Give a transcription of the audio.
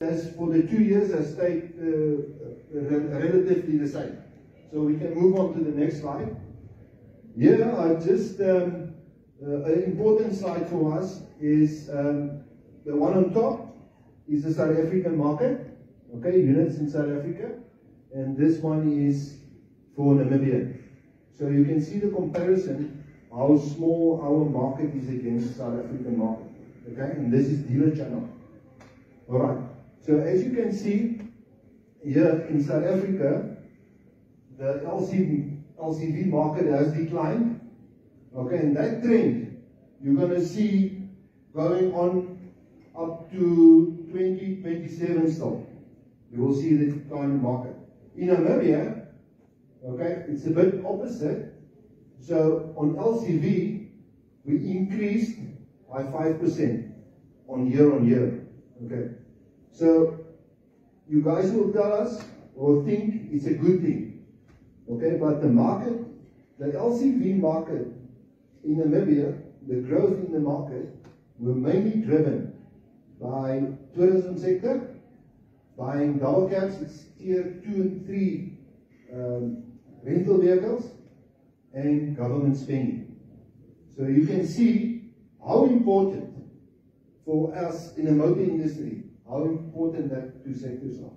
As for the 2 years has stayed relatively the same. So we can move on to the next slide. Here I've just, an important slide for us is the one on top is the South African market, okay, units in South Africa, and this one is for Namibia. So you can see the comparison, how small our market is against the South African market, okay, and this is dealer channel. Alright, so as you can see here in South Africa, the LCV market has declined, okay, and that trend you're going to see going on up to 2027 still. You will see the decline in market. In Namibia, okay, it's a bit opposite. So on LCV, we increased by 5% on year. Okay, so you guys will tell us or think it's a good thing. Okay, but the market, the LCV market in Namibia, the growth in the market were mainly driven by tourism sector, buying double cabs, it's tier 2 and 3 rental vehicles, and government spending. So you can see how important for us in the motor industry, how important that two sectors are.